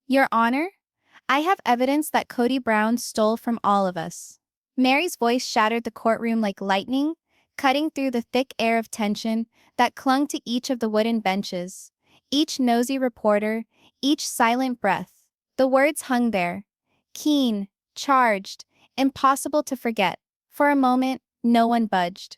Your Honor, I have evidence that Kody Brown stole from all of us. Meri's voice shattered the courtroom like lightning, cutting through the thick air of tension that clung to each of the wooden benches, each nosy reporter, each silent breath. The words hung there, keen, charged, impossible to forget. For a moment, no one budged.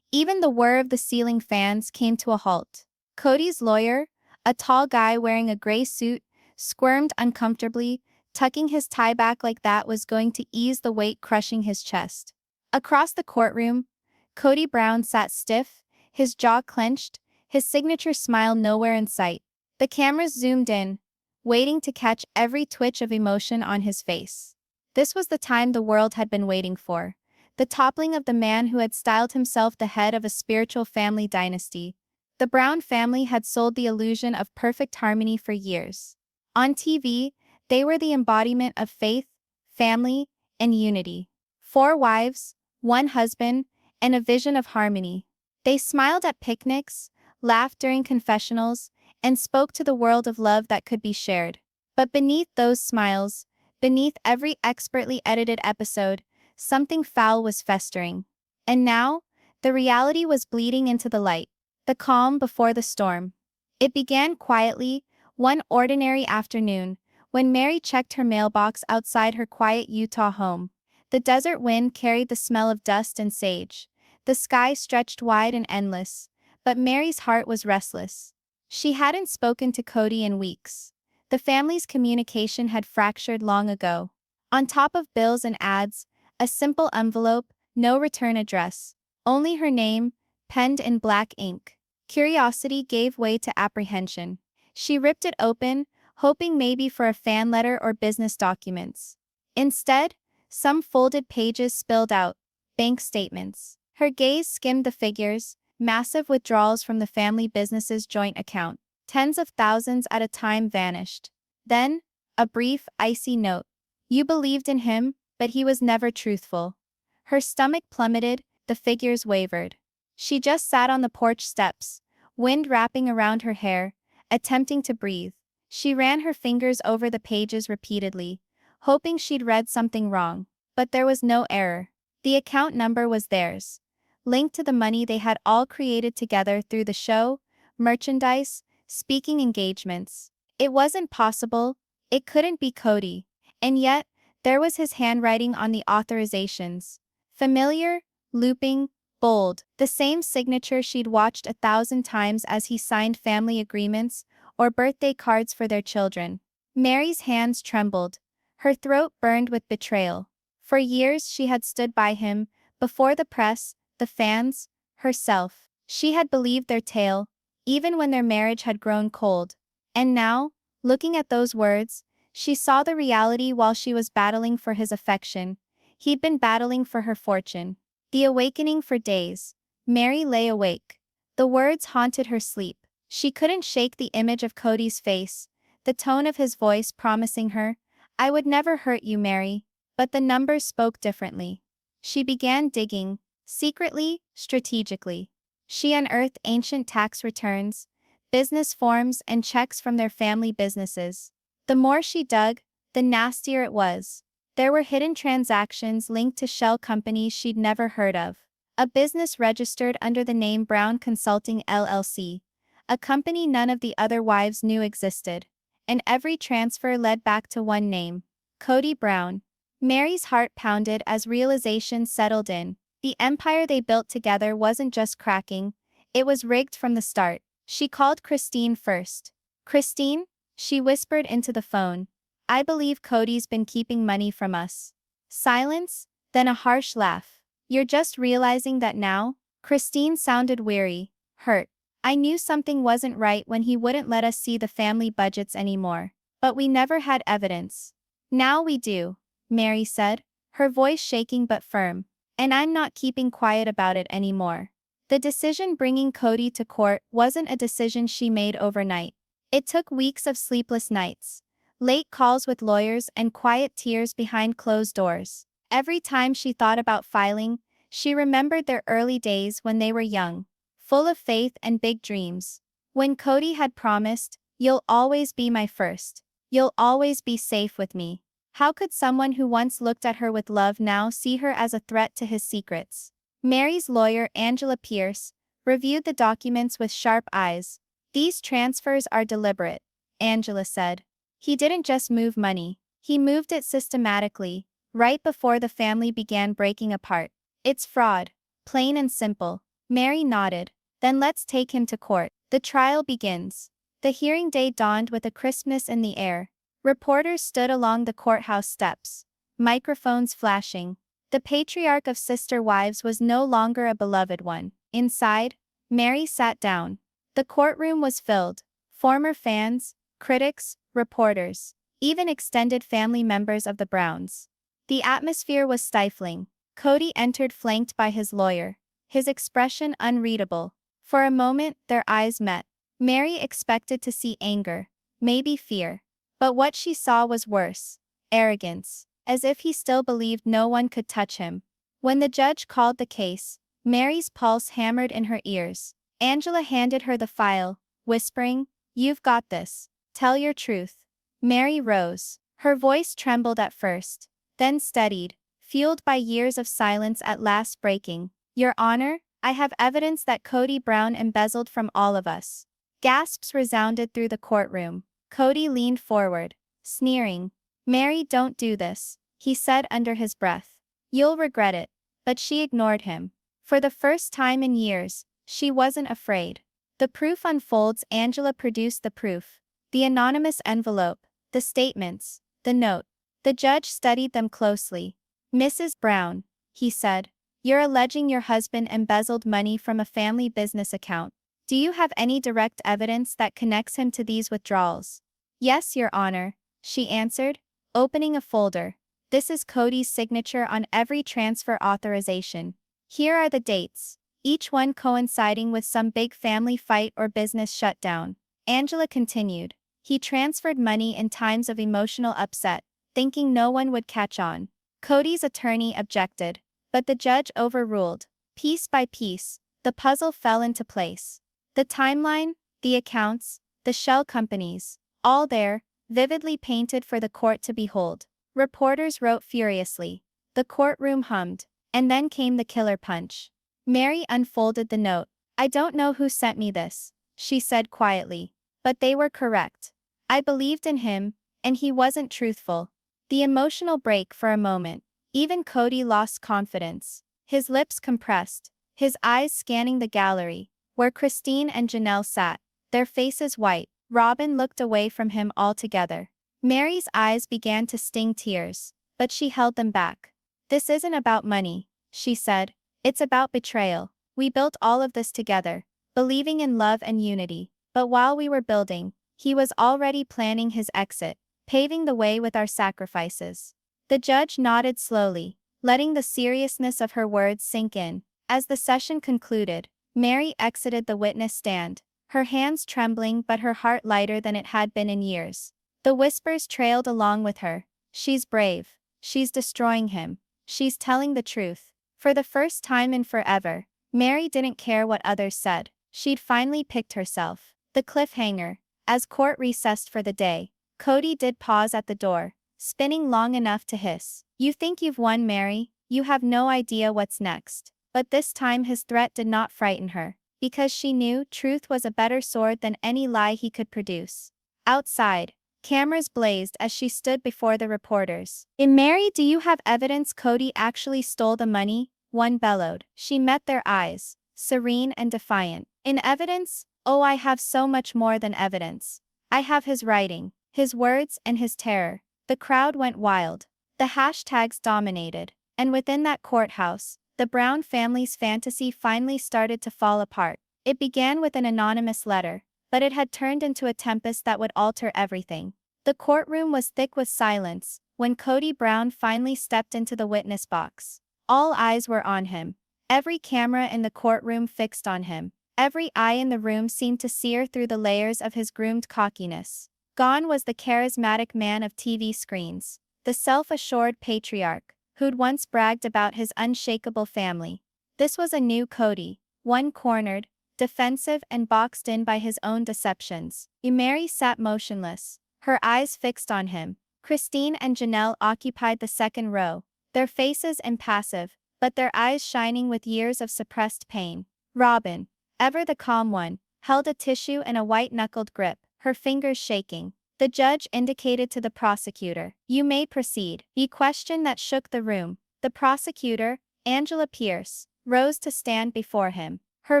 Even the whir of the ceiling fans came to a halt. Kody's lawyer, a tall guy wearing a gray suit, squirmed uncomfortably, tucking his tie back like that was going to ease the weight crushing his chest. Across the courtroom, Kody Brown sat stiff, his jaw clenched, his signature smile nowhere in sight. The cameras zoomed in, waiting to catch every twitch of emotion on his face. This was the time the world had been waiting for. The toppling of the man who had styled himself the head of a spiritual family dynasty. The Brown family had sold the illusion of perfect harmony for years. On TV, they were the embodiment of faith, family, and unity. 4 wives, 1 husband, and a vision of harmony. They smiled at picnics, laughed during confessionals, and spoke to the world of love that could be shared. But beneath those smiles, beneath every expertly edited episode, something foul was festering. And now, the reality was bleeding into the light. The calm before the storm. It began quietly, one ordinary afternoon, when Meri checked her mailbox outside her quiet Utah home. The desert wind carried the smell of dust and sage. The sky stretched wide and endless, but Meri's heart was restless. She hadn't spoken to Kody in weeks. The family's communication had fractured long ago. On top of bills and ads, a simple envelope, no return address, only her name, penned in black ink. Curiosity gave way to apprehension. She ripped it open, hoping maybe for a fan letter or business documents. Instead, some folded pages spilled out, bank statements. Her gaze skimmed the figures, massive withdrawals from the family business's joint account. Tens of thousands at a time vanished. Then, a brief, icy note. You believed in him, but he was never truthful. Her stomach plummeted, the figures wavered. She just sat on the porch steps, wind wrapping around her hair, attempting to breathe. She ran her fingers over the pages repeatedly, hoping she'd read something wrong. But there was no error. The account number was theirs, linked to the money they had all created together through the show, merchandise, speaking engagements. It wasn't possible. It couldn't be Kody. And yet, there was his handwriting on the authorizations. Familiar, looping, bold, the same signature she'd watched 1,000 times as he signed family agreements or birthday cards for their children. Meri's hands trembled. Her throat burned with betrayal. For years she had stood by him, before the press, the fans, herself. She had believed their tale, even when their marriage had grown cold. And now, looking at those words, she saw the reality while she was battling for his affection. He'd been battling for her fortune. The awakening for days. Meri lay awake. The words haunted her sleep. She couldn't shake the image of Kody's face, the tone of his voice promising her, I would never hurt you, Meri. But the numbers spoke differently. She began digging, secretly, strategically. She unearthed ancient tax returns, business forms, and checks from their family businesses. The more she dug, the nastier it was. There were hidden transactions linked to shell companies she'd never heard of. A business registered under the name Brown Consulting LLC, a company none of the other wives knew existed. And every transfer led back to one name, Kody Brown. Meri's heart pounded as realization settled in. The empire they built together wasn't just cracking, it was rigged from the start. She called Christine first. Christine, she whispered into the phone. I believe Kody's been keeping money from us. Silence, then a harsh laugh. You're just realizing that now? Christine sounded weary, hurt. I knew something wasn't right when he wouldn't let us see the family budgets anymore. But we never had evidence. Now we do, Meri said, her voice shaking but firm. And I'm not keeping quiet about it anymore. The decision bringing Kody to court wasn't a decision she made overnight. It took weeks of sleepless nights, late calls with lawyers, and quiet tears behind closed doors. Every time she thought about filing, she remembered their early days when they were young, full of faith and big dreams. When Kody had promised, "You'll always be my first," You'll always be safe with me. How could someone who once looked at her with love now see her as a threat to his secrets? Meri's lawyer, Angela Pierce, reviewed the documents with sharp eyes. These transfers are deliberate, Angela said. He didn't just move money, he moved it systematically, right before the family began breaking apart. It's fraud, plain and simple. Meri nodded. Then let's take him to court. The trial begins. The hearing day dawned with a crispness in the air. Reporters stood along the courthouse steps, microphones flashing. The patriarch of sister wives was no longer a beloved one. Inside, Meri sat down. The courtroom was filled. Former fans, critics, reporters, even extended family members of the Browns. The atmosphere was stifling. Kody entered flanked by his lawyer, his expression unreadable. For a moment, their eyes met. Meri expected to see anger, maybe fear. But what she saw was worse. Arrogance, as if he still believed no one could touch him. When the judge called the case, Meri's pulse hammered in her ears. Angela handed her the file, whispering, "You've got this. Tell your truth." Meri rose. Her voice trembled at first, then steadied, fueled by years of silence at last breaking. "Your Honor, I have evidence that Kody Brown embezzled from all of us." Gasps resounded through the courtroom. Kody leaned forward, sneering. "Meri, don't do this," he said under his breath. "You'll regret it." But she ignored him. For the first time in years, she wasn't afraid. The proof unfolds. Angela produced the proof. The anonymous envelope, the statements, the note. The judge studied them closely. "Mrs. Brown," he said, "you're alleging your husband embezzled money from a family business account. Do you have any direct evidence that connects him to these withdrawals?" "Yes, Your Honor," she answered, opening a folder. "This is Kody's signature on every transfer authorization. Here are the dates, each one coinciding with some big family fight or business shutdown." Angela continued. "He transferred money in times of emotional upset, thinking no one would catch on." Kody's attorney objected, but the judge overruled. Piece by piece, the puzzle fell into place. The timeline, the accounts, the shell companies, all there, vividly painted for the court to behold. Reporters wrote furiously. The courtroom hummed. And then came the killer punch. Meri unfolded the note. "I don't know who sent me this," she said quietly. "But they were correct. I believed in him, and he wasn't truthful." The emotional break for a moment. Even Kody lost confidence. His lips compressed, his eyes scanning the gallery, where Christine and Janelle sat, their faces white. Robin looked away from him altogether. Meri's eyes began to sting tears, but she held them back. "This isn't about money," she said. "It's about betrayal. We built all of this together, believing in love and unity. But while we were building, he was already planning his exit, paving the way with our sacrifices." The judge nodded slowly, letting the seriousness of her words sink in. As the session concluded, Meri exited the witness stand, her hands trembling but her heart lighter than it had been in years. The whispers trailed along with her. "She's brave. She's destroying him. She's telling the truth." For the first time in forever, Meri didn't care what others said. She'd finally picked herself. The cliffhanger. As court recessed for the day, Kody did pause at the door, spinning long enough to hiss. "You think you've won, Meri? You have no idea what's next." But this time his threat did not frighten her, because she knew truth was a better sword than any lie he could produce. Outside, cameras blazed as she stood before the reporters. "Meri, do you have evidence Kody actually stole the money?" one bellowed. She met their eyes, serene and defiant. "In evidence? Oh, I have so much more than evidence. I have his writing, his words, and his terror." The crowd went wild. The hashtags dominated, and within that courthouse, the Brown family's fantasy finally started to fall apart. It began with an anonymous letter, but it had turned into a tempest that would alter everything. The courtroom was thick with silence when Kody Brown finally stepped into the witness box. All eyes were on him. Every camera in the courtroom fixed on him. Every eye in the room seemed to sear through the layers of his groomed cockiness. Gone was the charismatic man of TV screens, the self-assured patriarch, who'd once bragged about his unshakable family. This was a new Kody, one cornered, defensive and boxed in by his own deceptions. Meri sat motionless, her eyes fixed on him. Christine and Janelle occupied the second row, their faces impassive, but their eyes shining with years of suppressed pain. Robin, ever the calm one, held a tissue in a white-knuckled grip, her fingers shaking. The judge indicated to the prosecutor, "You may proceed." The question that shook the room. The prosecutor, Angela Pierce, rose to stand before him. Her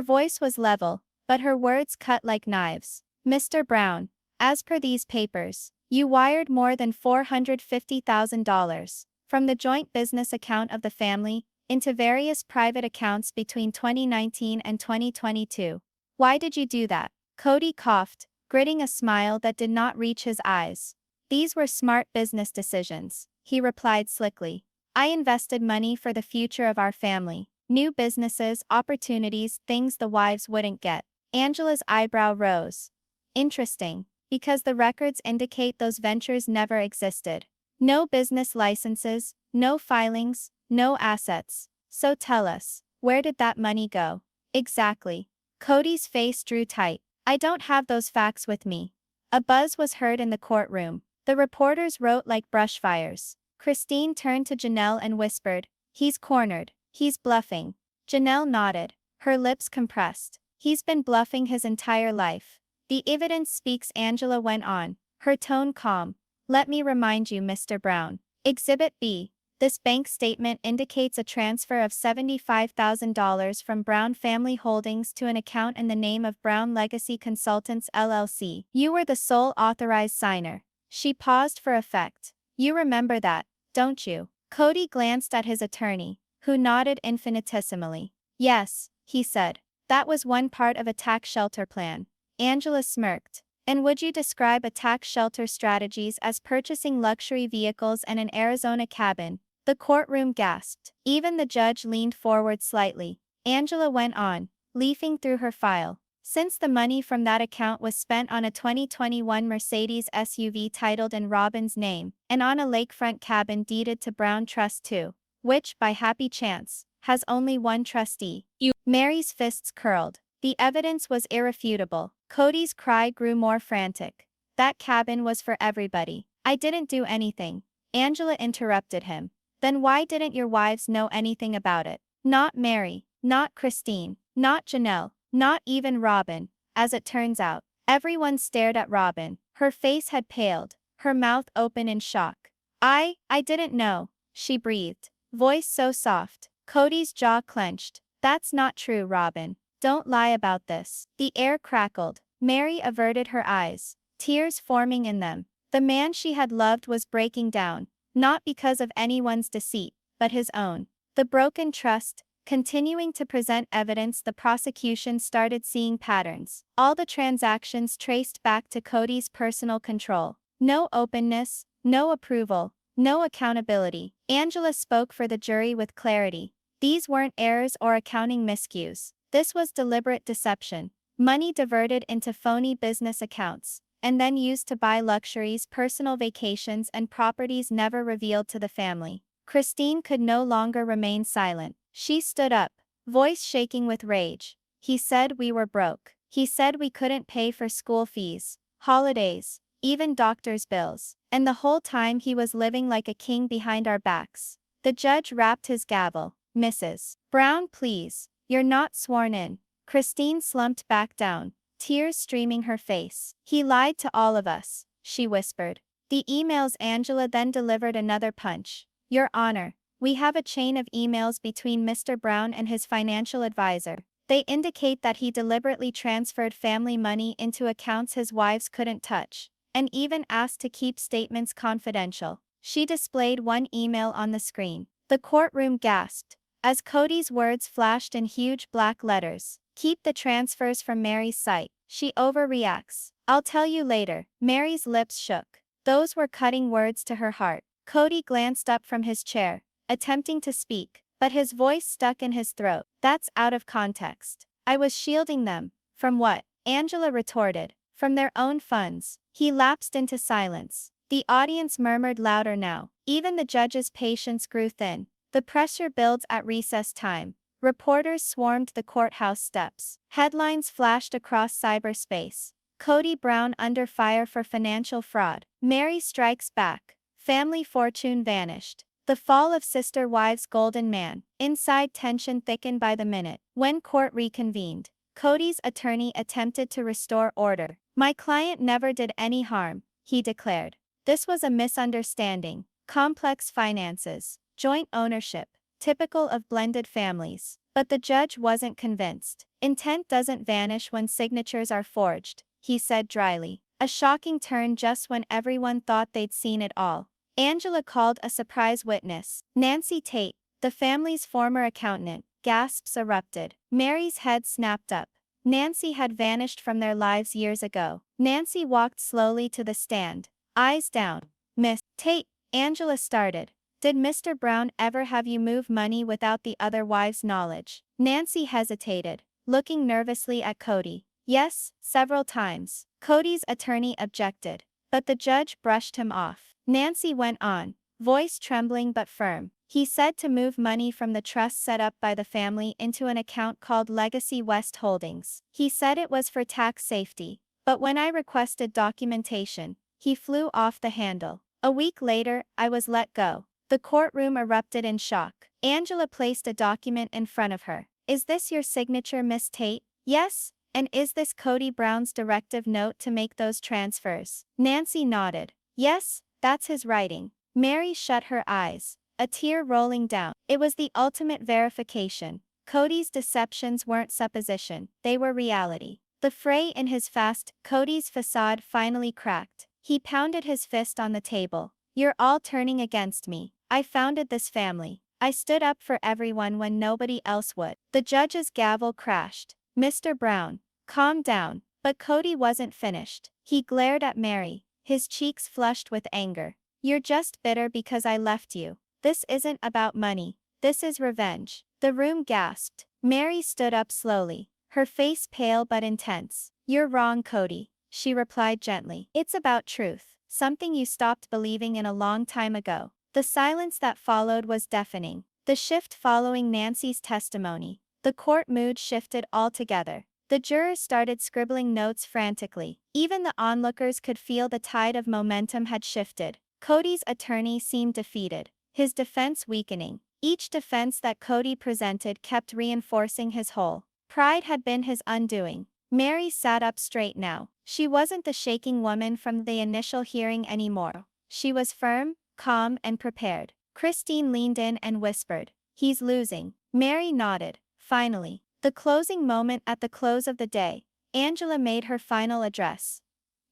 voice was level, but her words cut like knives. "Mr. Brown, as per these papers, you wired more than $450,000 from the joint business account of the family into various private accounts between 2019 and 2022. Why did you do that?" Kody coughed, gritting a smile that did not reach his eyes. "These were smart business decisions," he replied slickly. "I invested money for the future of our family. New businesses, opportunities, things the wives wouldn't get." Angela's eyebrow rose. "Interesting, because the records indicate those ventures never existed. No business licenses, no filings, no assets. So tell us, where did that money go?" "Exactly." Kody's face drew tight. "I don't have those facts with me." A buzz was heard in the courtroom. The reporters wrote like brush fires. Christine turned to Janelle and whispered, "He's cornered. He's bluffing." Janelle nodded, her lips compressed. "He's been bluffing his entire life. The evidence speaks," Angela went on, her tone calm. "Let me remind you, Mr. Brown. Exhibit B. This bank statement indicates a transfer of $75,000 from Brown Family Holdings to an account in the name of Brown Legacy Consultants LLC. You were the sole authorized signer." She paused for effect. "You remember that, don't you?" Kody glanced at his attorney, who nodded infinitesimally. "Yes," he said. "That was one part of a tax shelter plan." Angela smirked. "And would you describe a tax shelter strategies as purchasing luxury vehicles and an Arizona cabin?" The courtroom gasped. Even the judge leaned forward slightly. Angela went on, leafing through her file. "Since the money from that account was spent on a 2021 Mercedes SUV titled in Robin's name, and on a lakefront cabin deeded to Brown Trust II, which, by happy chance, has only one trustee." Meri's fists curled. The evidence was irrefutable. Kody's cry grew more frantic. "That cabin was for everybody." "I didn't do anything," Angela interrupted him. "Then why didn't your wives know anything about it?" "Not Meri, not Christine, not Janelle, not even Robin." As it turns out, everyone stared at Robin. Her face had paled, her mouth open in shock. I didn't know," she breathed, voice so soft. Kody's jaw clenched. "That's not true, Robin. Don't lie about this." The air crackled. Meri averted her eyes, tears forming in them. The man she had loved was breaking down, not because of anyone's deceit, but his own. The broken trust. Continuing to present evidence, the prosecution started seeing patterns. All the transactions traced back to Kody's personal control. No openness, no approval, no accountability. Angela spoke for the jury with clarity. These weren't errors or accounting miscues. This was deliberate deception. Money diverted into phony business accounts, and then used to buy luxuries, personal vacations, and properties never revealed to the family. Christine could no longer remain silent. She stood up, voice shaking with rage. "He said we were broke. He said we couldn't pay for school fees, holidays, even doctor's bills. And the whole time he was living like a king behind our backs." The judge rapped his gavel. "Mrs. Brown, please. You're not sworn in." Christine slumped back down, tears streaming her face. "He lied to all of us," she whispered. The emails. Angela then delivered another punch. "Your Honor, we have a chain of emails between Mr. Brown and his financial advisor. They indicate that he deliberately transferred family money into accounts his wives couldn't touch, and even asked to keep statements confidential." She displayed one email on the screen. The courtroom gasped, as Kody's words flashed in huge black letters. "Keep the transfers from Meri's site. She overreacts. I'll tell you later." Meri's lips shook. Those were cutting words to her heart. Kody glanced up from his chair, attempting to speak, but his voice stuck in his throat. "That's out of context." "I was shielding them." "From what?" Angela retorted. "From their own funds." He lapsed into silence. The audience murmured louder now. Even the judge's patience grew thin. The pressure builds at recess time. Reporters swarmed the courthouse steps. Headlines flashed across cyberspace. Kody Brown under fire for financial fraud. Meri strikes back. Family fortune vanished. The fall of sister wives' golden man. Inside tension thickened by the minute. When court reconvened, Kody's attorney attempted to restore order. My client never did any harm, he declared. This was a misunderstanding. Complex finances, joint ownership, typical of blended families. But the judge wasn't convinced. Intent doesn't vanish when signatures are forged, he said dryly. A shocking turn just when everyone thought they'd seen it all. Angela called a surprise witness. Nancy Tate, the family's former accountant. Gasps erupted. Mary's head snapped up. Nancy had vanished from their lives years ago. Nancy walked slowly to the stand, eyes down. Miss Tate, Angela started. Did Mr. Brown ever have you move money without the other wives' knowledge? Nancy hesitated, looking nervously at Kody. Yes, several times. Kody's attorney objected, but the judge brushed him off. Nancy went on, voice trembling but firm. He said to move money from the trust set up by the family into an account called Legacy West Holdings. He said it was for tax safety, but when I requested documentation, he flew off the handle. A week later, I was let go. The courtroom erupted in shock. Angela placed a document in front of her. Is this your signature, Miss Tate? Yes. And is this Kody Brown's directive note to make those transfers? Nancy nodded. Yes, that's his writing. Meri shut her eyes, a tear rolling down. It was the ultimate verification. Kody's deceptions weren't supposition, they were reality. The fray in his fast, Kody's facade finally cracked. He pounded his fist on the table. You're all turning against me. I founded this family. I stood up for everyone when nobody else would. The judge's gavel crashed. Mr. Brown, calm down. But Kody wasn't finished. He glared at Meri, his cheeks flushed with anger. You're just bitter because I left you. This isn't about money. This is revenge. The room gasped. Meri stood up slowly, her face pale but intense. You're wrong, Kody, she replied gently. It's about truth, something you stopped believing in a long time ago. The silence that followed was deafening. The shift following Nancy's testimony. The court mood shifted altogether. The jurors started scribbling notes frantically. Even the onlookers could feel the tide of momentum had shifted. Kody's attorney seemed defeated, his defense weakening. Each defense that Kody presented kept reinforcing his whole. Pride had been his undoing. Meri sat up straight now. She wasn't the shaking woman from the initial hearing anymore. She was firm, calm, and prepared. Christine leaned in and whispered, "He's losing." Meri nodded. Finally, the closing moment at the close of the day, Angela made her final address.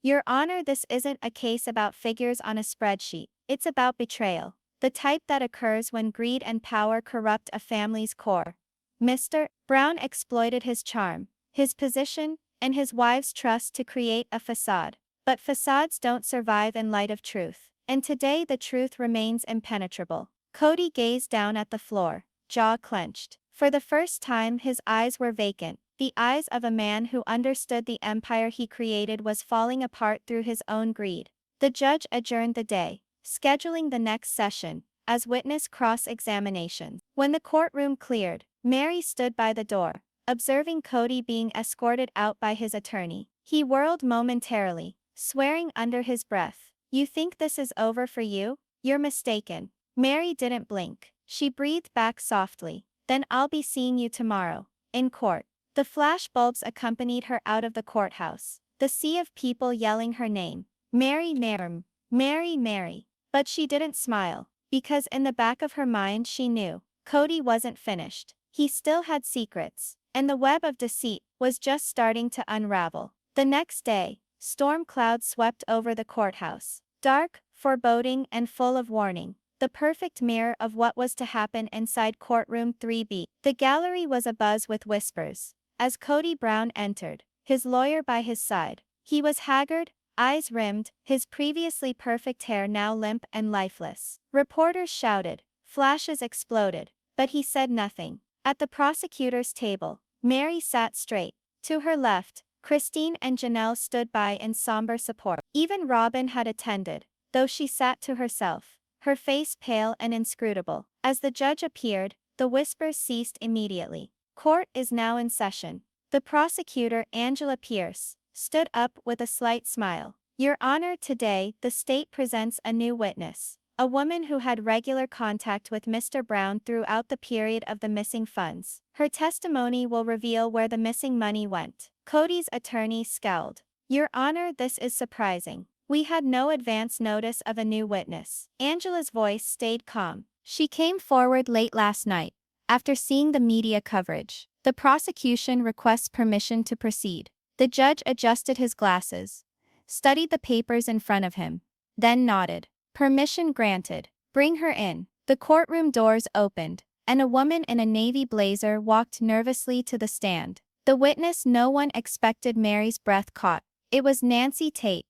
Your Honor, this isn't a case about figures on a spreadsheet. It's about betrayal, the type that occurs when greed and power corrupt a family's core. Mr. Brown exploited his charm, his position, and his wife's trust to create a facade. But facades don't survive in light of truth. And today the truth remains impenetrable. Kody gazed down at the floor, jaw clenched. For the first time his eyes were vacant, the eyes of a man who understood the empire he created was falling apart through his own greed. The judge adjourned the day, scheduling the next session, as witness cross-examination. When the courtroom cleared, Meri stood by the door, observing Kody being escorted out by his attorney. He whirled momentarily, swearing under his breath, "You think this is over for you? You're mistaken." Meri didn't blink. She breathed back softly. "Then I'll be seeing you tomorrow, in court." The flash bulbs accompanied her out of the courthouse, the sea of people yelling her name. Meri, Meri, Meri, Meri. But she didn't smile, because in the back of her mind she knew, Kody wasn't finished. He still had secrets, and the web of deceit was just starting to unravel. The next day, storm clouds swept over the courthouse, dark, foreboding, and full of warning. The perfect mirror of what was to happen inside courtroom 3B. The gallery was abuzz with whispers. As Kody Brown entered, his lawyer by his side, he was haggard, eyes rimmed, his previously perfect hair now limp and lifeless. Reporters shouted, flashes exploded, but he said nothing. At the prosecutor's table, Meri sat straight. To her left, Christine and Janelle stood by in somber support. Even Robin had attended, though she sat to herself, her face pale and inscrutable. As the judge appeared, the whispers ceased immediately. Court is now in session. The prosecutor, Angela Pierce, stood up with a slight smile. Your Honor, today, the state presents a new witness. A woman who had regular contact with Mr. Brown throughout the period of the missing funds. Her testimony will reveal where the missing money went. Kody's attorney scowled. Your Honor, this is surprising. We had no advance notice of a new witness. Angela's voice stayed calm. She came forward late last night, after seeing the media coverage. The prosecution requests permission to proceed. The judge adjusted his glasses, studied the papers in front of him, then nodded. Permission granted. Bring her in. The courtroom doors opened, and a woman in a navy blazer walked nervously to the stand. The witness no one expected. Meri's breath caught. It was Nancy Tate,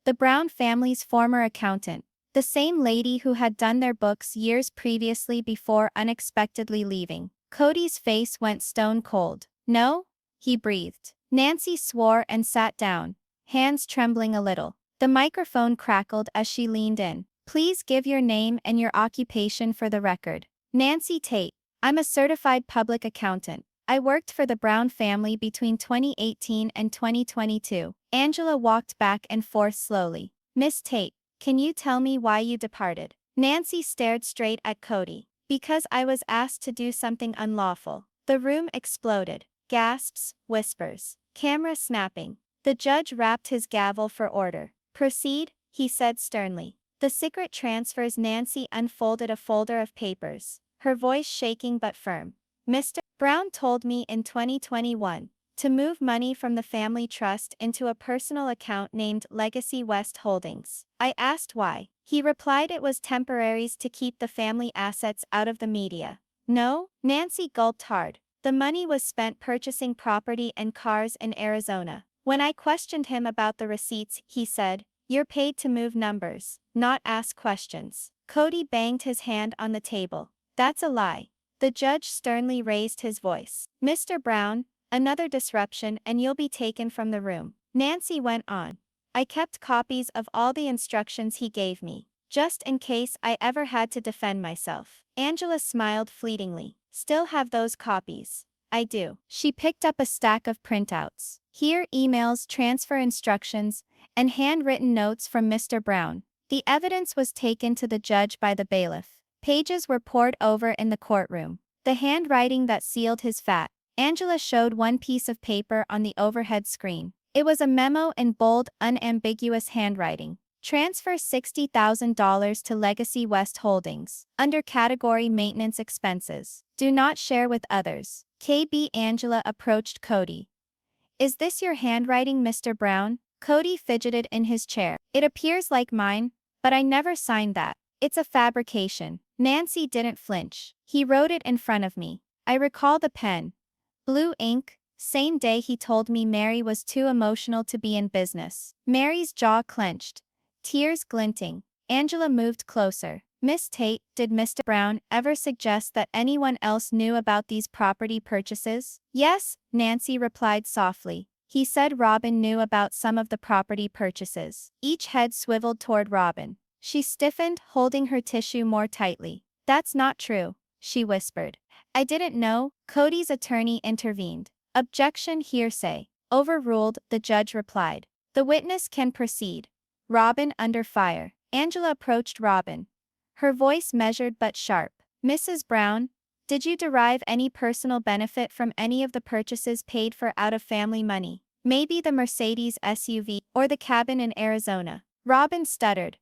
the Brown family's former accountant, the same lady who had done their books years previously before unexpectedly leaving. Kody's face went stone cold. No? He breathed. Nancy swore and sat down, hands trembling a little. The microphone crackled as she leaned in. Please give your name and your occupation for the record. Nancy Tate. I'm a certified public accountant. I worked for the Brown family between 2018 and 2022. Angela walked back and forth slowly. Miss Tate, can you tell me why you departed? Nancy stared straight at Kody. Because I was asked to do something unlawful. The room exploded. Gasps, whispers, camera snapping. The judge rapped his gavel for order. Proceed, he said sternly. The secret transfers. Nancy unfolded a folder of papers, her voice shaking but firm. Mr. Brown told me in 2021 to move money from the family trust into a personal account named Legacy West Holdings. I asked why. He replied it was temporaries to keep the family assets out of the media. No? Nancy gulped hard. The money was spent purchasing property and cars in Arizona. When I questioned him about the receipts, he said, "You're paid to move numbers, not ask questions." Kody banged his hand on the table. That's a lie. The judge sternly raised his voice. Mr. Brown, another disruption and you'll be taken from the room. Nancy went on. I kept copies of all the instructions he gave me, just in case I ever had to defend myself. Angela smiled fleetingly. Still have those copies? I do. She picked up a stack of printouts. Here, emails, transfer instructions, and handwritten notes from Mr. Brown. The evidence was taken to the judge by the bailiff. Pages were poured over in the courtroom. The handwriting that sealed his fate. Angela showed one piece of paper on the overhead screen. It was a memo in bold, unambiguous handwriting. Transfer $60,000 to Legacy West Holdings, under category Maintenance Expenses. Do not share with others. KB. Angela approached Kody. Is this your handwriting, Mr. Brown? Kody fidgeted in his chair. It appears like mine, but I never signed that. It's a fabrication. Nancy didn't flinch. He wrote it in front of me. I recall the pen. Blue ink. Same day he told me Meri was too emotional to be in business. Meri's jaw clenched, tears glinting. Angela moved closer. Miss Tate, did Mr. Brown ever suggest that anyone else knew about these property purchases? Yes, Nancy replied softly. He said Robin knew about some of the property purchases. Each head swiveled toward Robin. She stiffened, holding her tissue more tightly. That's not true, she whispered. I didn't know. Kody's attorney intervened. Objection, hearsay. Overruled, the judge replied. The witness can proceed. Robin under fire. Angela approached Robin, her voice measured but sharp. Mrs. Brown, did you derive any personal benefit from any of the purchases paid for out of family money? Maybe the Mercedes SUV or the cabin in Arizona? Robin stuttered.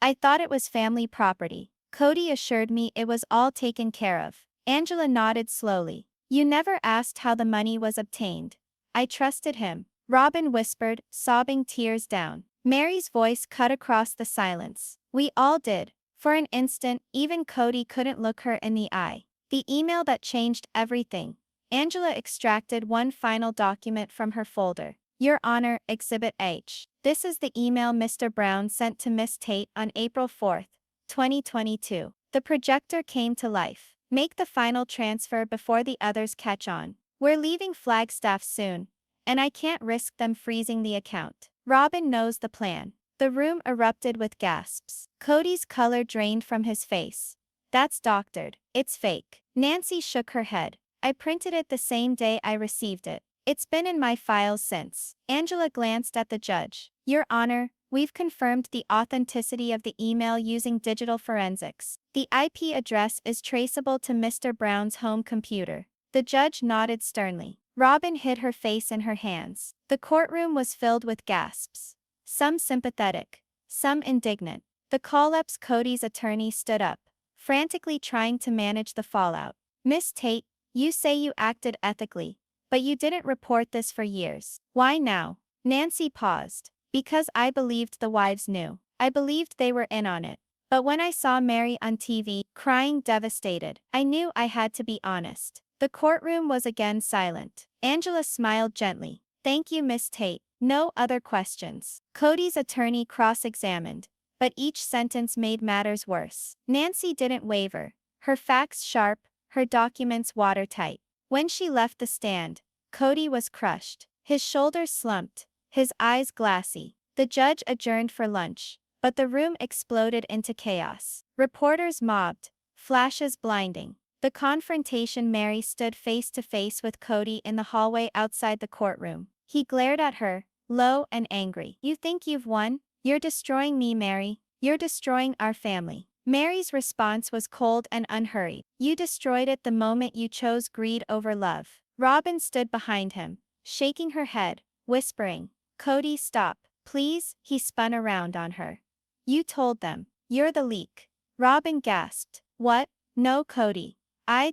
I thought it was family property. Kody assured me it was all taken care of. Angela nodded slowly. You never asked how the money was obtained. I trusted him. Robin whispered, sobbing tears down. Meri's voice cut across the silence. We all did. For an instant, even Kody couldn't look her in the eye. The email that changed everything. Angela extracted one final document from her folder. Your Honor, Exhibit H. This is the email Mr. Brown sent to Miss Tate on April 4, 2022. The projector came to life. Make the final transfer before the others catch on. We're leaving Flagstaff soon, and I can't risk them freezing the account. Robin knows the plan. The room erupted with gasps. Kody's color drained from his face. That's doctored. It's fake. Nancy shook her head. I printed it the same day I received it. It's been in my files since. Angela glanced at the judge. Your Honor, we've confirmed the authenticity of the email using digital forensics. The IP address is traceable to Mr. Brown's home computer. The judge nodded sternly. Robin hid her face in her hands. The courtroom was filled with gasps. Some sympathetic, some indignant. The call-up's Kody's attorney stood up, frantically trying to manage the fallout. Miss Tate, you say you acted ethically, but you didn't report this for years. Why now? Nancy paused. Because I believed the wives knew. I believed they were in on it. But when I saw Meri on TV, crying devastated, I knew I had to be honest. The courtroom was again silent. Angela smiled gently. Thank you, Miss Tate. No other questions. Kody's attorney cross-examined, but each sentence made matters worse. Nancy didn't waver. Her facts sharp, her documents watertight. When she left the stand, Kody was crushed. His shoulders slumped, his eyes glassy. The judge adjourned for lunch, but the room exploded into chaos. Reporters mobbed, flashes blinding. The confrontation. Meri stood face to face with Kody in the hallway outside the courtroom. He glared at her, low and angry. You think you've won? You're destroying me, Meri. You're destroying our family. Meri's response was cold and unhurried. You destroyed it the moment you chose greed over love. Robin stood behind him, shaking her head, whispering, Kody, stop, please. He spun around on her. You told them. You're the leak. Robin gasped. What? No, Kody.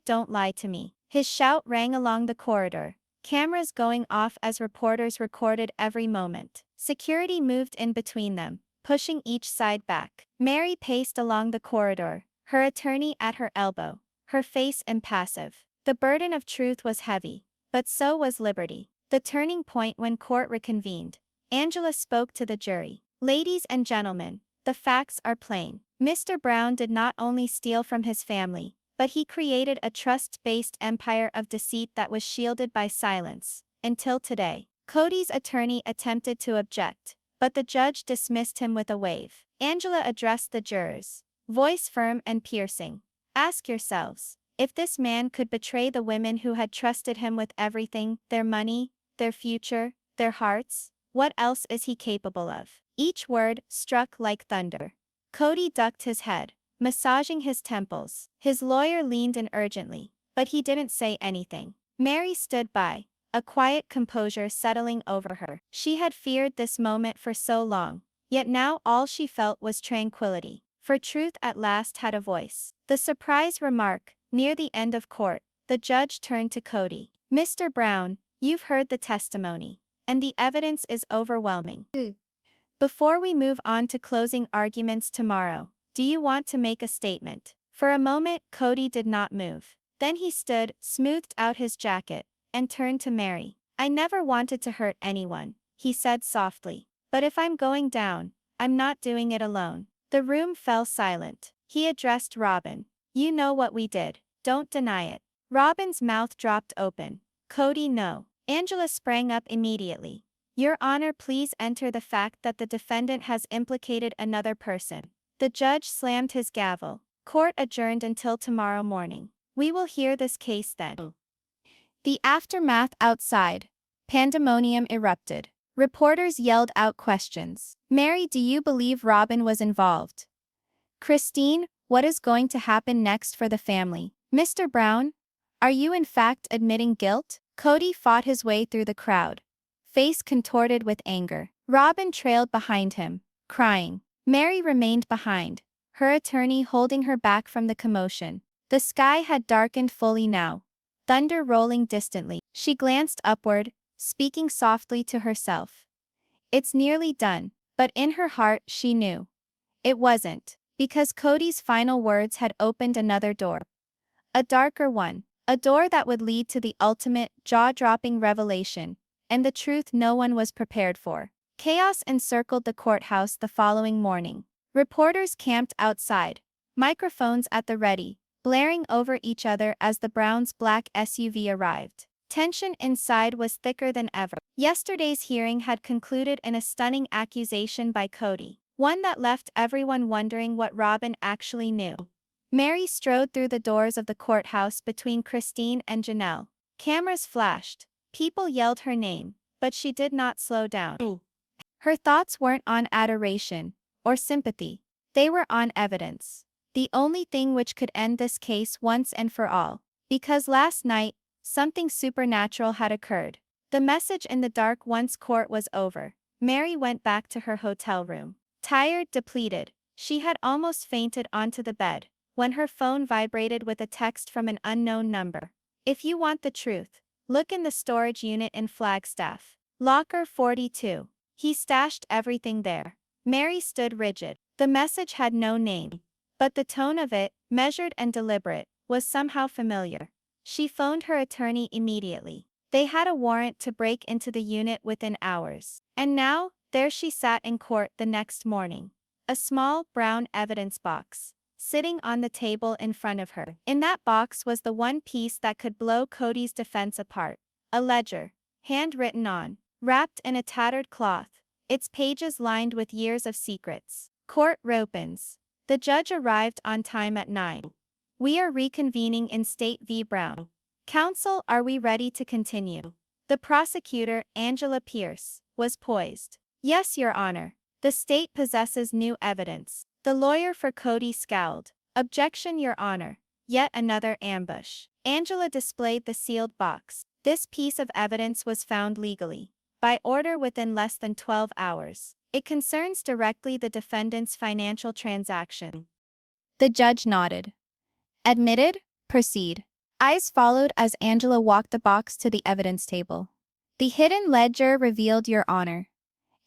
Don't lie to me. His shout rang along the corridor, cameras going off as reporters recorded every moment. Security moved in between them, pushing each side back. Meri paced along the corridor, her attorney at her elbow, her face impassive. The burden of truth was heavy, but so was liberty. The turning point when court reconvened. Angela spoke to the jury. Ladies and gentlemen, the facts are plain. Mr. Brown did not only steal from his family, but he created a trust-based empire of deceit that was shielded by silence, until today. Kody's attorney attempted to object, but the judge dismissed him with a wave. Angela addressed the jurors, voice firm and piercing. Ask yourselves, if this man could betray the women who had trusted him with everything, their money, their future, their hearts, what else is he capable of? Each word struck like thunder. Kody ducked his head, massaging his temples. His lawyer leaned in urgently, but he didn't say anything. Meri stood by, a quiet composure settling over her. She had feared this moment for so long, yet now all she felt was tranquility, for truth at last had a voice. The surprise remark, near the end of court, the judge turned to Kody. Mr. Brown, you've heard the testimony, and the evidence is overwhelming. Before we move on to closing arguments tomorrow, do you want to make a statement? For a moment, Kody did not move. Then he stood, smoothed out his jacket, and turned to Meri. I never wanted to hurt anyone, he said softly. But if I'm going down, I'm not doing it alone. The room fell silent. He addressed Robin. You know what we did. Don't deny it. Robin's mouth dropped open. Kody, no. Angela sprang up immediately. Your Honor, please enter the fact that the defendant has implicated another person. The judge slammed his gavel. Court adjourned until tomorrow morning. We will hear this case then. The aftermath outside. Pandemonium erupted. Reporters yelled out questions. Meri, do you believe Robin was involved? Christine, what is going to happen next for the family? Mr. Brown, are you in fact admitting guilt? Kody fought his way through the crowd, face contorted with anger. Robin trailed behind him, crying. Meri remained behind, her attorney holding her back from the commotion. The sky had darkened fully now, thunder rolling distantly. She glanced upward, speaking softly to herself. It's nearly done, but in her heart she knew. It wasn't, because Kody's final words had opened another door. A darker one, a door that would lead to the ultimate, jaw-dropping revelation, and the truth no one was prepared for. Chaos encircled the courthouse the following morning. Reporters camped outside, microphones at the ready, blaring over each other as the Browns' black SUV arrived. Tension inside was thicker than ever. Yesterday's hearing had concluded in a stunning accusation by Kody, one that left everyone wondering what Robin actually knew. Meri strode through the doors of the courthouse between Christine and Janelle. Cameras flashed, People yelled her name, but she did not slow down. Her thoughts weren't on adoration or sympathy. They were on evidence. The only thing which could end this case once and for all. Because last night, something supernatural had occurred. The message in the dark once court was over. Meri went back to her hotel room. Tired, depleted, she had almost fainted onto the bed when her phone vibrated with a text from an unknown number. If you want the truth, look in the storage unit in Flagstaff. Locker 42. He stashed everything there. Meri stood rigid. The message had no name. But the tone of it, measured and deliberate, was somehow familiar. She phoned her attorney immediately. They had a warrant to break into the unit within hours. And now, there she sat in court the next morning. A small, brown evidence box, sitting on the table in front of her. In that box was the one piece that could blow Kody's defense apart. A ledger, handwritten on, wrapped in a tattered cloth, its pages lined with years of secrets. Court opens. The judge arrived on time at 9. We are reconvening in State v. Brown. Counsel, are we ready to continue? The prosecutor, Angela Pierce, was poised. Yes, Your Honor. The state possesses new evidence. The lawyer for Kody scowled. Objection, Your Honor. Yet another ambush. Angela displayed the sealed box. This piece of evidence was found legally, by order within less than 12 hours. It concerns directly the defendant's financial transaction. The judge nodded. Admitted, proceed. Eyes followed as Angela walked the box to the evidence table. The hidden ledger revealed, Your Honor.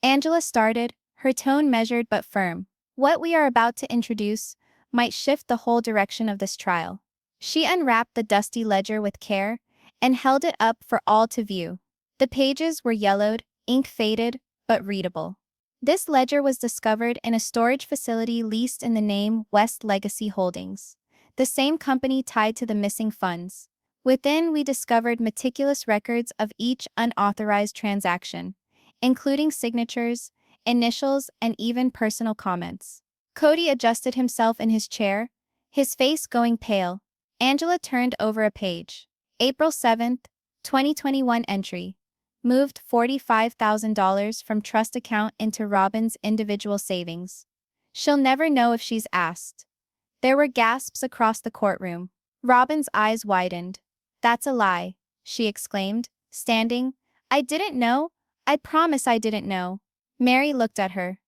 Angela started, her tone measured but firm. What we are about to introduce might shift the whole direction of this trial. She unwrapped the dusty ledger with care and held it up for all to view. The pages were yellowed, ink faded, but readable. This ledger was discovered in a storage facility leased in the name West Legacy Holdings, the same company tied to the missing funds. Within, we discovered meticulous records of each unauthorized transaction, including signatures, initials, and even personal comments. Kody adjusted himself in his chair, his face going pale. Angela turned over a page. April 7, 2021 entry. Moved $45,000 from trust account into Robin's individual savings. She'll never know if she's asked. There were gasps across the courtroom. Robin's eyes widened. That's a lie, she exclaimed, standing. I didn't know. I promise I didn't know. Meri looked at her,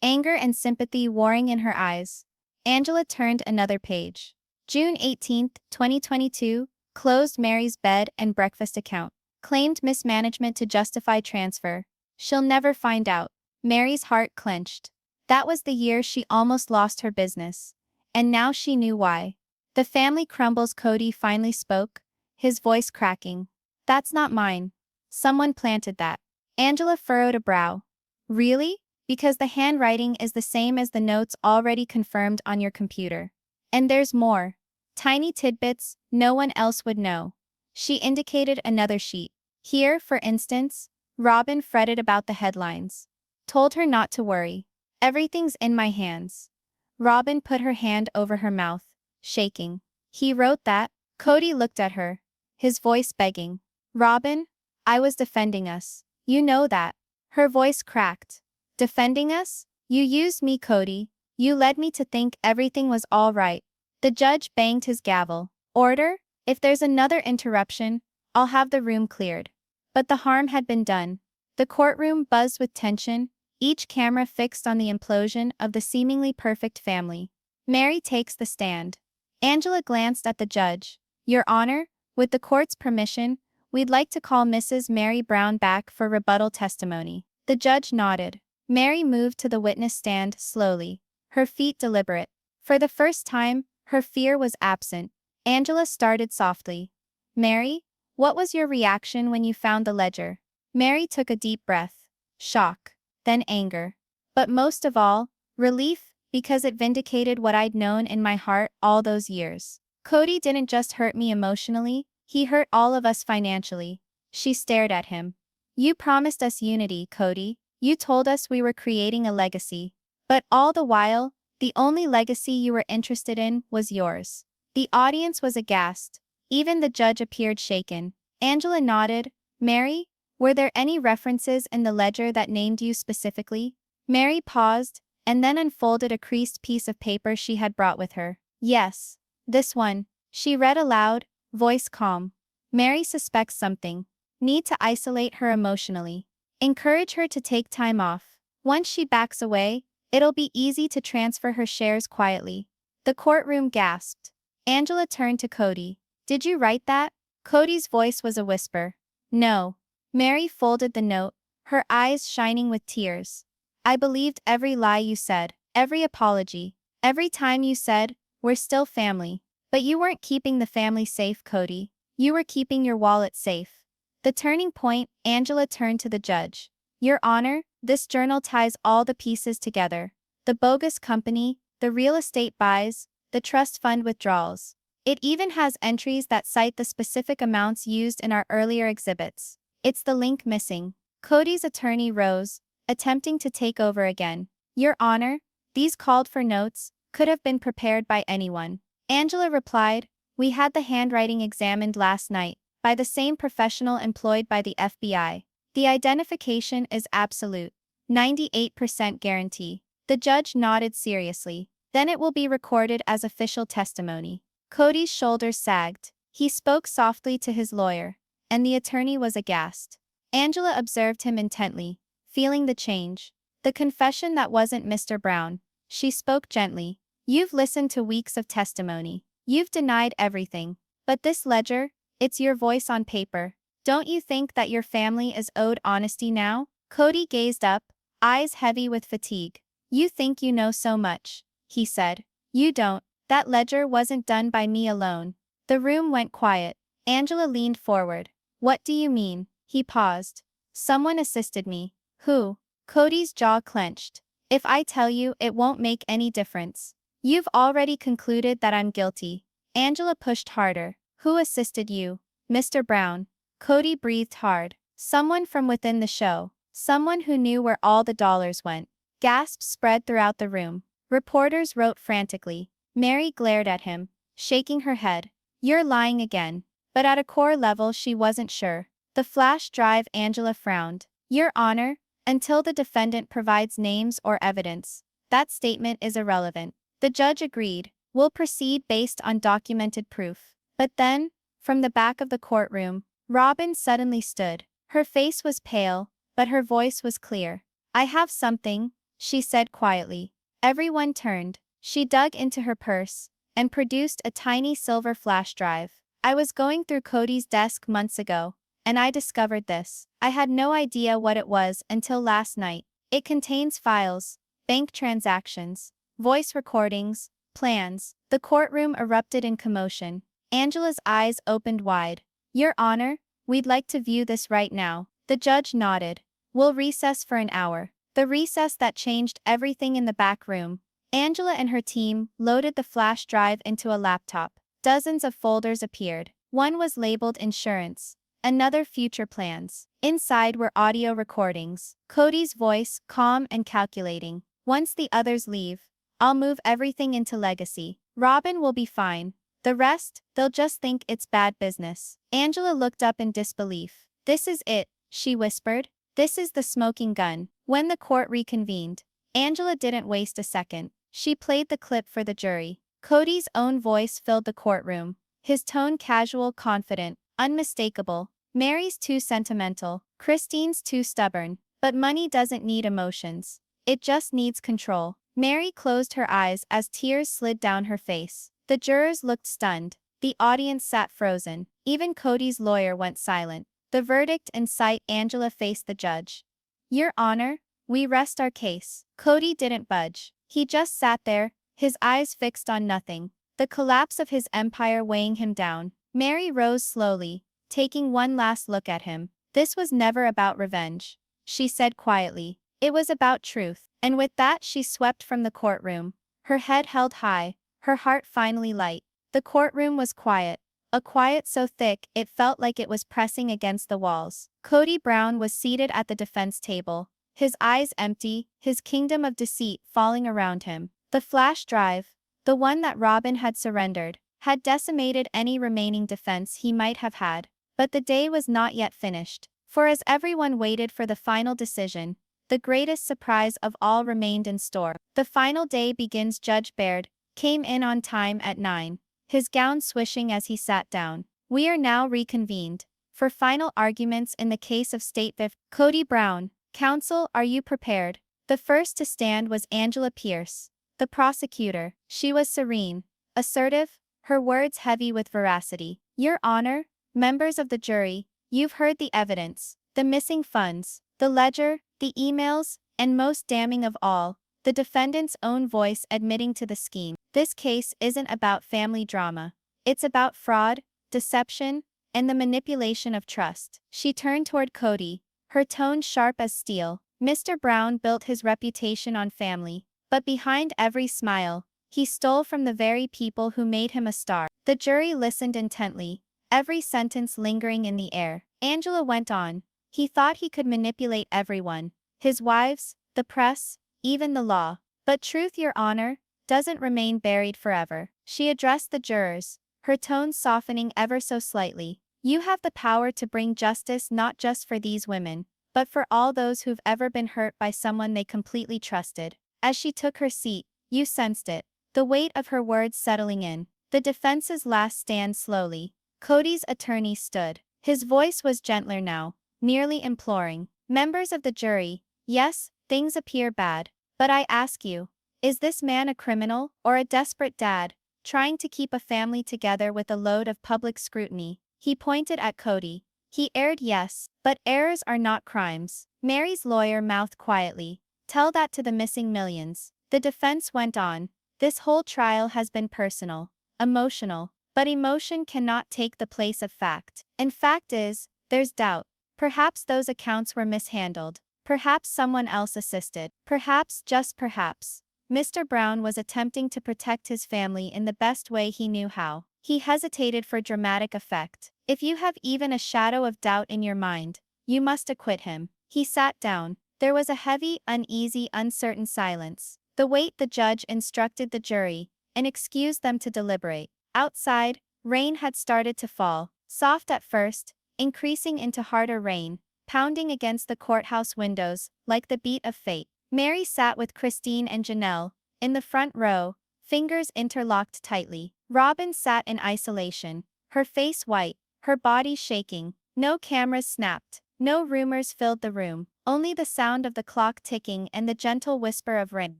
anger and sympathy warring in her eyes. Angela turned another page. June 18, 2022, closed Meri's bed and breakfast account. Claimed mismanagement to justify transfer. She'll never find out. Meri's heart clenched. That was the year she almost lost her business. And now she knew why. The family crumbles. Kody finally spoke, his voice cracking. That's not mine. Someone planted that. Angela furrowed a brow. Really? Because the handwriting is the same as the notes already confirmed on your computer. And there's more. Tiny tidbits no one else would know. She indicated another sheet. Here, for instance, Robin fretted about the headlines. Told her not to worry. Everything's in my hands. Robin put her hand over her mouth, shaking. He wrote that. Kody looked at her, his voice begging. Robin, I was defending us. You know that. Her voice cracked. Defending us? You used me, Kody. You led me to think everything was all right. The judge banged his gavel. Order? If there's another interruption, I'll have the room cleared. But the harm had been done. The courtroom buzzed with tension, each camera fixed on the implosion of the seemingly perfect family. Meri takes the stand. Angela glanced at the judge. Your Honor, with the court's permission, we'd like to call Mrs. Meri Brown back for rebuttal testimony. The judge nodded. Meri moved to the witness stand slowly, her feet deliberate. For the first time, her fear was absent. Angela started softly. Meri, what was your reaction when you found the ledger? Meri took a deep breath. Shock. Then anger. But most of all, relief, because it vindicated what I'd known in my heart all those years. Kody didn't just hurt me emotionally, he hurt all of us financially. She stared at him. You promised us unity, Kody. You told us we were creating a legacy. But all the while, the only legacy you were interested in was yours. The audience was aghast. Even the judge appeared shaken. Angela nodded, Meri, were there any references in the ledger that named you specifically? Meri paused, and then unfolded a creased piece of paper she had brought with her. Yes. This one, she read aloud, voice calm. Meri suspects something. Need to isolate her emotionally. Encourage her to take time off. Once she backs away, it'll be easy to transfer her shares quietly. The courtroom gasped. Angela turned to Kody. Did you write that? Cody's voice was a whisper. No. Meri folded the note, her eyes shining with tears. I believed every lie you said, every apology, every time you said, we're still family. But you weren't keeping the family safe, Kody. You were keeping your wallet safe. The turning point, Angela turned to the judge. Your Honor, this journal ties all the pieces together. The bogus company, the real estate buys, the trust fund withdrawals. It even has entries that cite the specific amounts used in our earlier exhibits. It's the link missing. Kody's attorney rose, attempting to take over again. Your Honor, these called for notes could have been prepared by anyone. Angela replied, we had the handwriting examined last night by the same professional employed by the FBI. The identification is absolute. 98% guarantee. The judge nodded seriously. Then it will be recorded as official testimony. Kody's shoulders sagged. He spoke softly to his lawyer, and the attorney was aghast. Angela observed him intently, feeling the change. The confession that wasn't Mr. Brown. She spoke gently. You've listened to weeks of testimony. You've denied everything. But this ledger, it's your voice on paper. Don't you think that your family is owed honesty now? Kody gazed up, eyes heavy with fatigue. You think you know so much, he said. You don't. That ledger wasn't done by me alone. The room went quiet. Angela leaned forward. What do you mean? He paused. Someone assisted me. Who? Kody's jaw clenched. If I tell you, it won't make any difference. You've already concluded that I'm guilty. Angela pushed harder. Who assisted you? Mr. Brown. Kody breathed hard. Someone from within the show. Someone who knew where all the dollars went. Gasps spread throughout the room. Reporters wrote frantically. Meri glared at him, shaking her head. You're lying again. But at a core level she wasn't sure. The flash drive, Angela frowned. Your Honor, until the defendant provides names or evidence, that statement is irrelevant. The judge agreed. We'll proceed based on documented proof. But then, from the back of the courtroom, Robin suddenly stood. Her face was pale, but her voice was clear. I have something, she said quietly. Everyone turned. She dug into her purse and produced a tiny silver flash drive. I was going through Kody's desk months ago, and I discovered this. I had no idea what it was until last night. It contains files, bank transactions, voice recordings, plans. The courtroom erupted in commotion. Angela's eyes opened wide. Your Honor, we'd like to view this right now. The judge nodded. We'll recess for an hour. The recess that changed everything in the back room. Angela and her team loaded the flash drive into a laptop. Dozens of folders appeared. One was labeled insurance, another future plans. Inside were audio recordings. Kody's voice, calm and calculating. Once the others leave, I'll move everything into legacy. Robin will be fine. The rest, they'll just think it's bad business. Angela looked up in disbelief. This is it, she whispered. This is the smoking gun. When the court reconvened, Angela didn't waste a second. She played the clip for the jury. Kody's own voice filled the courtroom. His tone casual, confident, unmistakable. Meri's too sentimental. Christine's too stubborn. But money doesn't need emotions. It just needs control. Meri closed her eyes as tears slid down her face. The jurors looked stunned. The audience sat frozen. Even Kody's lawyer went silent. The verdict in sight, Angela faced the judge. Your Honor, we rest our case. Kody didn't budge. He just sat there, his eyes fixed on nothing. The collapse of his empire weighing him down. Meri rose slowly, taking one last look at him. This was never about revenge, she said quietly. It was about truth. And with that she swept from the courtroom. Her head held high, her heart finally light. The courtroom was quiet. A quiet so thick it felt like it was pressing against the walls. Kody Brown was seated at the defense table, his eyes empty, his kingdom of deceit falling around him. The flash drive, the one that Robin had surrendered, had decimated any remaining defense he might have had. But the day was not yet finished. For as everyone waited for the final decision, the greatest surprise of all remained in store. The final day begins. Judge Baird came in on time at 9, his gown swishing as he sat down. We are now reconvened for final arguments in the case of State v. Kody Brown. Counsel, are you prepared? The first to stand was Angela Pierce, the prosecutor. She was serene, assertive, her words heavy with veracity. Your Honor, members of the jury, you've heard the evidence, the missing funds, the ledger, the emails, and most damning of all, the defendant's own voice admitting to the scheme. This case isn't about family drama. It's about fraud, deception, and the manipulation of trust. She turned toward Kody, her tone sharp as steel. Mr. Brown built his reputation on family, but behind every smile, he stole from the very people who made him a star. The jury listened intently, every sentence lingering in the air. Angela went on. He thought he could manipulate everyone, his wives, the press, even the law. But truth, Your Honor, doesn't remain buried forever. She addressed the jurors, her tone softening ever so slightly. You have the power to bring justice not just for these women, but for all those who've ever been hurt by someone they completely trusted. As she took her seat, you sensed it, the weight of her words settling in. The defense's last stand slowly. Kody's attorney stood. His voice was gentler now, nearly imploring. Members of the jury, yes, things appear bad, but I ask you, is this man a criminal or a desperate dad, trying to keep a family together with a load of public scrutiny? He pointed at Kody. He erred, yes, but errors are not crimes. Meri's lawyer mouthed quietly. Tell that to the missing millions. The defense went on. This whole trial has been personal, emotional, but emotion cannot take the place of fact. And fact is, there's doubt. Perhaps those accounts were mishandled. Perhaps someone else assisted. Perhaps, just perhaps, Mr. Brown was attempting to protect his family in the best way he knew how. He hesitated for dramatic effect. If you have even a shadow of doubt in your mind, you must acquit him. He sat down. There was a heavy, uneasy, uncertain silence. The wait. The judge instructed the jury and excused them to deliberate. Outside, rain had started to fall, soft at first, increasing into harder rain, pounding against the courthouse windows like the beat of fate. Meri sat with Christine and Janelle in the front row, fingers interlocked tightly. Robin sat in isolation, her face white, her body shaking. No cameras snapped, no rumors filled the room, only the sound of the clock ticking and the gentle whisper of rain.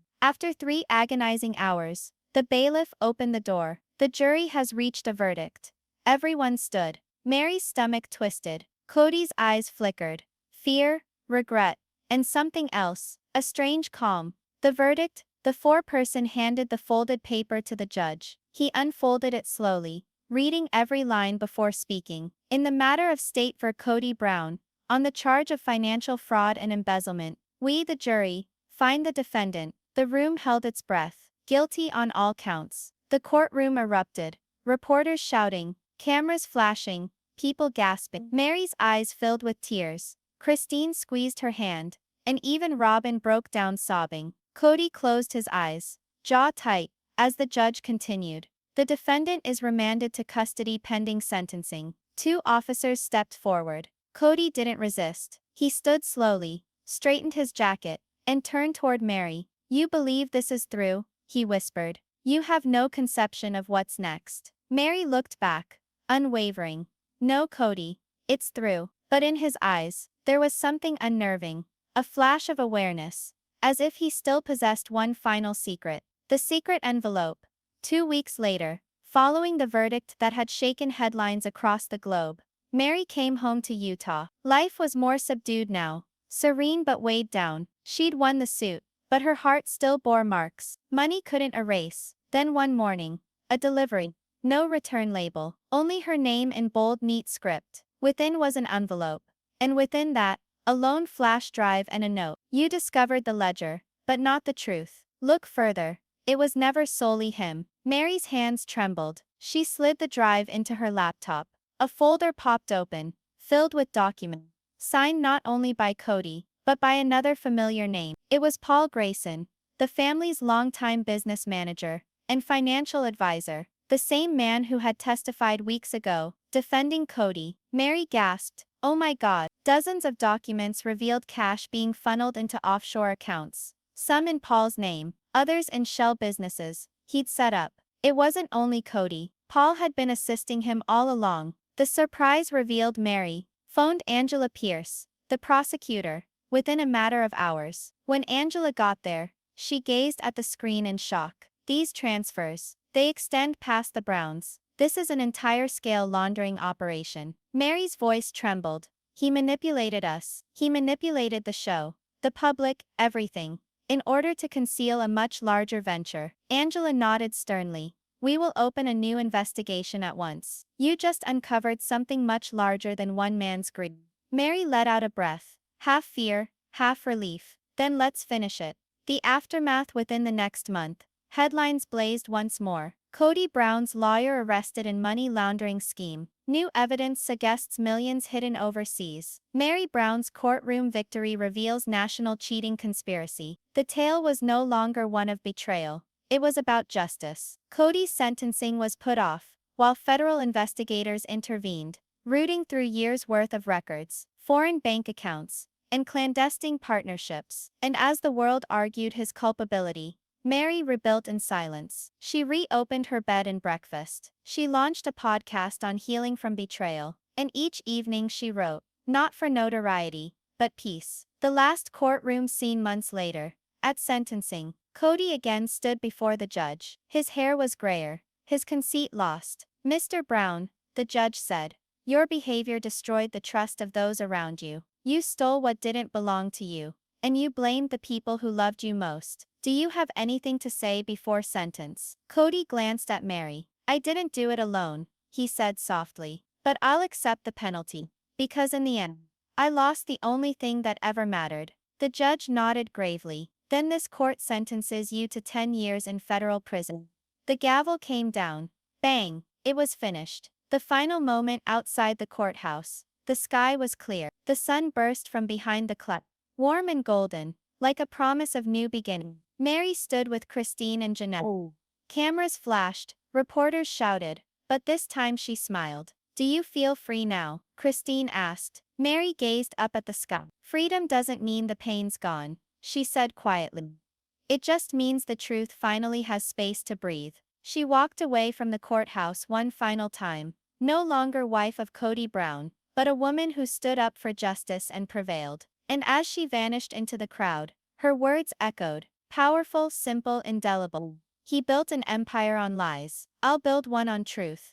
After 3 agonizing hours, the bailiff opened the door. The jury has reached a verdict. Everyone stood. Meri's stomach twisted. Kody's eyes flickered. Fear, regret, and something else, a strange calm. The verdict, the foreperson handed the folded paper to the judge. He unfolded it slowly, reading every line before speaking. In the matter of state for Kody Brown, on the charge of financial fraud and embezzlement, we, the jury, find the defendant. The room held its breath. Guilty on all counts. The courtroom erupted. Reporters shouting, cameras flashing, people gasping. Meri's eyes filled with tears. Christine squeezed her hand, and even Robin broke down sobbing. Kody closed his eyes, jaw tight, as the judge continued. The defendant is remanded to custody pending sentencing. 2 officers stepped forward. Kody didn't resist. He stood slowly, straightened his jacket, and turned toward Meri. You believe this is through? He whispered. You have no conception of what's next. Meri looked back, unwavering. No, Kody, it's through. But in his eyes, there was something unnerving, a flash of awareness, as if he still possessed one final secret. The secret envelope. 2 weeks later, following the verdict that had shaken headlines across the globe, Meri came home to Utah. Life was more subdued now, serene but weighed down. She'd won the suit, but her heart still bore marks money couldn't erase. Then one morning, a delivery. No return label, only her name in bold, neat script. Within was an envelope, and within that, a lone flash drive and a note. You discovered the ledger, but not the truth. Look further. It was never solely him. Meri's hands trembled. She slid the drive into her laptop. A folder popped open, filled with documents, signed not only by Kody, but by another familiar name. It was Paul Grayson, the family's longtime business manager and financial advisor, the same man who had testified weeks ago, defending Kody. Meri gasped, Oh my god. Dozens of documents revealed cash being funneled into offshore accounts. Some in Paul's name, others in shell businesses he'd set up. It wasn't only Kody. Paul had been assisting him all along. The surprise revealed Meri phoned Angela Pierce, the prosecutor, within a matter of hours. When Angela got there, she gazed at the screen in shock. These transfers, they extend past the Browns. This is an entire scale laundering operation. Meri's voice trembled. He manipulated us. He manipulated the show, the public, everything, in order to conceal a much larger venture. Angela nodded sternly. We will open a new investigation at once. You just uncovered something much larger than one man's greed. Meri let out a breath, half fear, half relief. Then let's finish it. The aftermath within the next month. Headlines blazed once more. Kody Brown's lawyer arrested in money laundering scheme. New evidence suggests millions hidden overseas. Meri Brown's courtroom victory reveals national cheating conspiracy. The tale was no longer one of betrayal. It was about justice. Kody's sentencing was put off, while federal investigators intervened, rooting through years' worth of records, foreign bank accounts, and clandestine partnerships. And as the world argued his culpability, Meri rebuilt in silence. She reopened her bed and breakfast. She launched a podcast on healing from betrayal. And each evening she wrote, not for notoriety, but peace. The last courtroom scene months later. At sentencing, Kody again stood before the judge. His hair was grayer, his conceit lost. Mr. Brown, the judge said, your behavior destroyed the trust of those around you. You stole what didn't belong to you. And you blamed the people who loved you most. Do you have anything to say before sentence? Kody glanced at Meri. I didn't do it alone, he said softly. But I'll accept the penalty. Because in the end, I lost the only thing that ever mattered. The judge nodded gravely. Then this court sentences you to 10 years in federal prison. The gavel came down. Bang! It was finished. The final moment outside the courthouse. The sky was clear. The sun burst from behind the cloud, warm and golden, like a promise of new beginning. Meri stood with Christine and Jeanette. Oh. Cameras flashed, reporters shouted, but this time she smiled. Do you feel free now? Christine asked. Meri gazed up at the sky. Freedom doesn't mean the pain's gone, she said quietly. It just means the truth finally has space to breathe. She walked away from the courthouse one final time, no longer wife of Kody Brown, but a woman who stood up for justice and prevailed. And as she vanished into the crowd, her words echoed, powerful, simple, indelible. He built an empire on lies. I'll build one on truth.